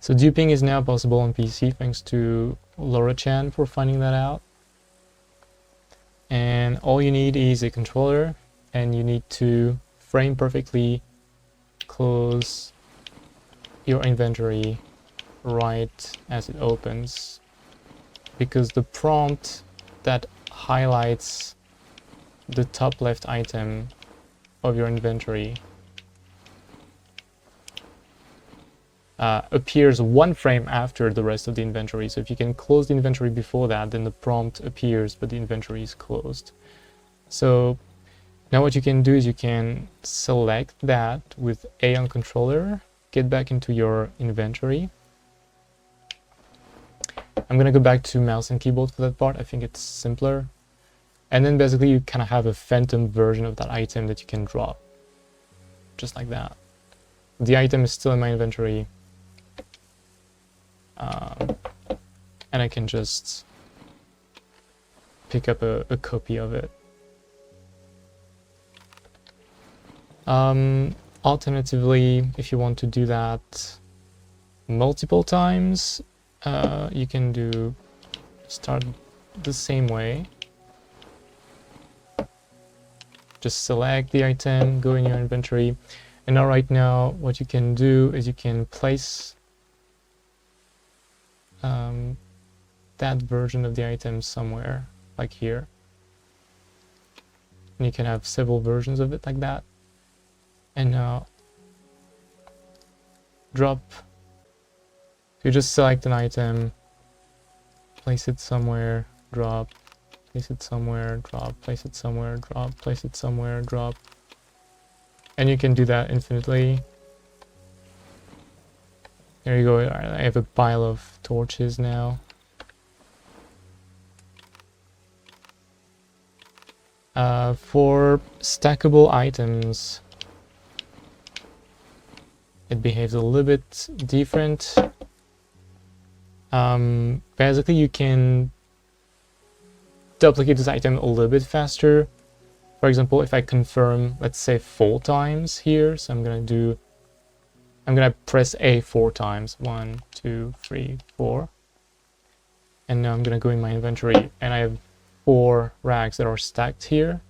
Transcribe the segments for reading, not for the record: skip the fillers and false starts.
So duping is now possible on PC thanks to Laura Chan for finding that out. And all you need is a controller, and you need to frame perfectly close your inventory right as it opens, because the prompt that highlights the top left item of your inventory appears one frame after the rest of the inventory. So if you can close the inventory before that, then the prompt appears but the inventory is closed. So now what you can do is you can select that with A on controller, get back into your inventory. I'm gonna go back to mouse and keyboard for that part. I think it's simpler. And then basically you kind of have a phantom version of that item that you can drop. Just like that. The item is still in my inventory. And I can just pick up a copy of it. Alternatively, if you want to do that multiple times, you can start the same way. Just select the item, go in your inventory, and now right now what you can do is you can place that version of the item somewhere, like here. And you can have several versions of it like that. And now drop. You just select an item, place it somewhere, drop, place it somewhere, drop, place it somewhere, drop, place it somewhere, drop. And you can do that infinitely. There you go. I have a pile of torches now. For stackable items, it behaves a little bit different. Basically, you can duplicate this item a little bit faster. For example, if I confirm, let's say 4 times here, so I'm gonna press A 4 times. 1, 2, 3, 4. And now I'm gonna go in my inventory, and I have 4 rags that are stacked here.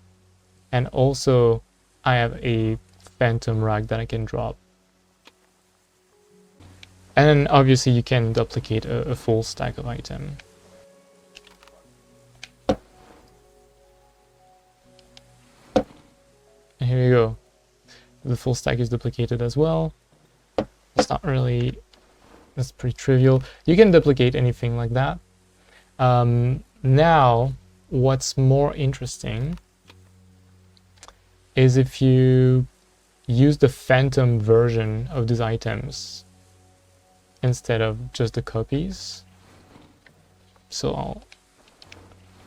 And also, I have a phantom rag that I can drop. And then obviously you can duplicate a full stack of item. And here you go. The full stack is duplicated as well. It's not really, that's pretty trivial. You can duplicate anything like that. Now, what's more interesting is if you use the phantom version of these items instead of just the copies. So I'll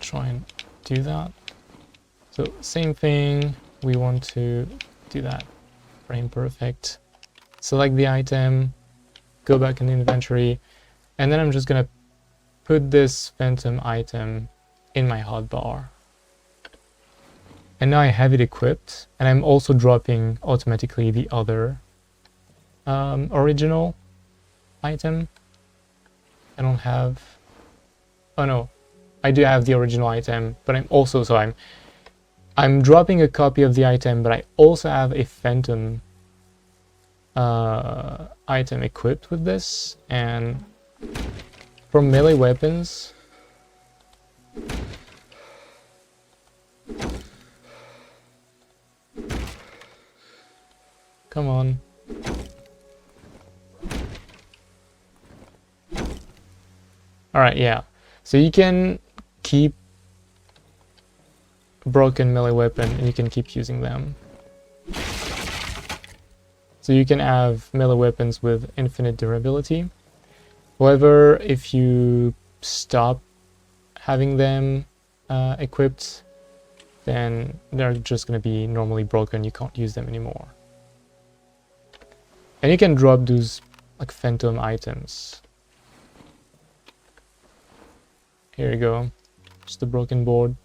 try and do that. So same thing, we want to do that frame perfect. Select the item, go back in the inventory, and then I'm just gonna put this phantom item in my hotbar. And now I have it equipped, and I'm also dropping automatically the other original item. I don't have, oh no, I do have the original item, but I'm also, so I'm dropping a copy of the item, but I also have a phantom item equipped with this. And for melee weapons, come on. Alright, yeah. So you can keep broken melee weapon and you can keep using them. So you can have melee weapons with infinite durability. However, if you stop having them equipped, then they're just going to be normally broken. You can't use them anymore. And you can drop those like phantom items. Here you go, just a broken board.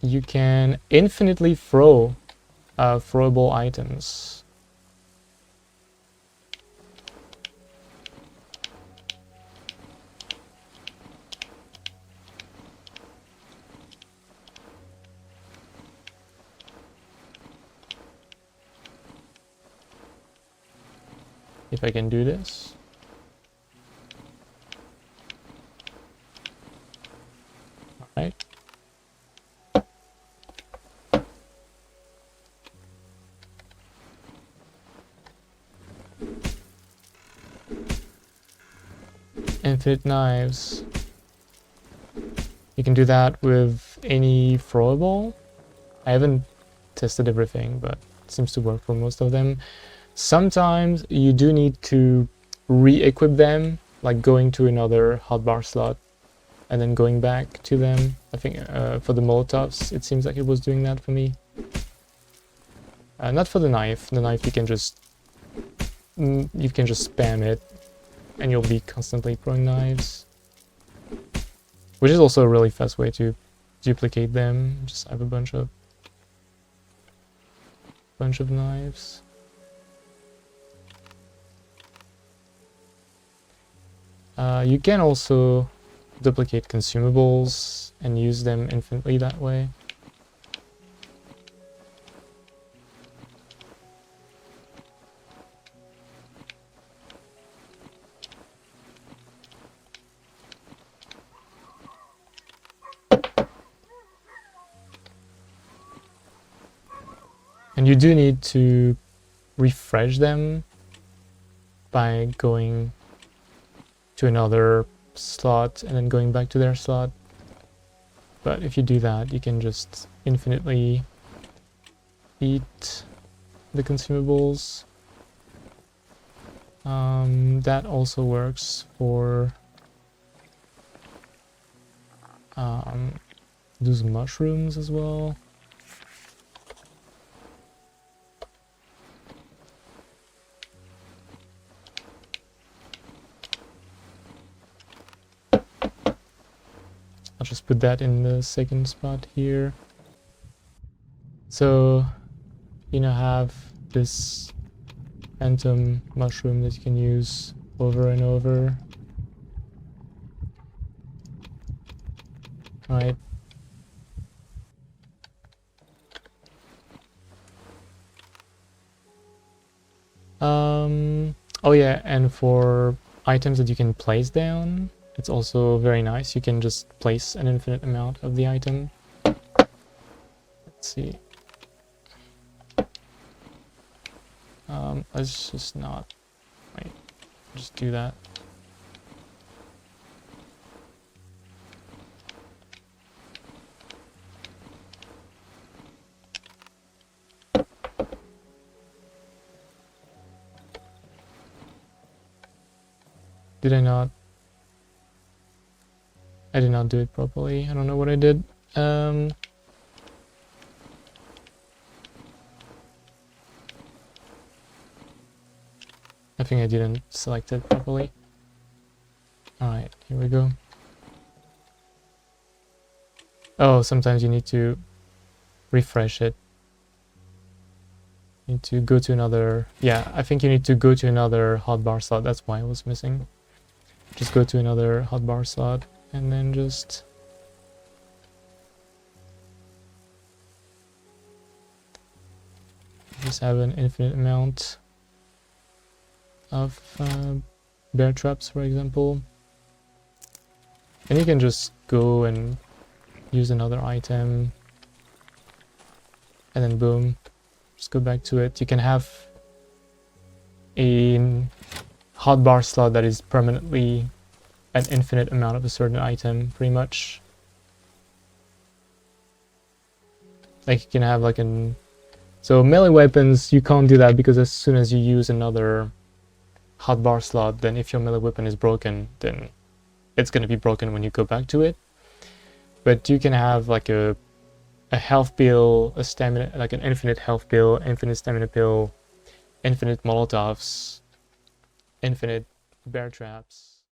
You can infinitely throw throwable items. if I can do this. Alright. Infinite knives. You can do that with any throwable. I haven't tested everything, but it seems to work for most of them. Sometimes you do need to re-equip them, like going to another hotbar slot and then going back to them. I think for the Molotovs, it seems like it was doing that for me. Not for the knife. The knife you can just spam it and you'll be constantly throwing knives. Which is also a really fast way to duplicate them. Just have a bunch of knives. You can also duplicate consumables and use them infinitely that way. And you do need to refresh them by going to another slot and then going back to their slot. But if you do that, you can just infinitely eat the consumables. That also works for those mushrooms as well. I'll just put that in the second spot here. So you now have this phantom mushroom that you can use over and over. Right. Oh yeah, and for items that you can place down, it's also very nice. You can just place an infinite amount of the item. Let's see. Let's just not... Wait. Just do that. Did I not? I did not do it properly. I don't know what I did. I think I didn't select it properly. Alright, here we go. Oh, sometimes you need to refresh it. You need to go to another... Yeah, I think you need to go to another hotbar slot. That's why it was missing. Just go to another hotbar slot and then just... have an infinite amount of bear traps, for example. And you can just go and use another item and then boom, just go back to it. You can have a hotbar slot that is permanently an infinite amount of a certain item, pretty much. Like you can have like an... So melee weapons, you can't do that because as soon as you use another hotbar slot, then if your melee weapon is broken, then it's going to be broken when you go back to it. But you can have like a health pill, a stamina, like an infinite health pill, infinite stamina pill, infinite Molotovs, infinite bear traps.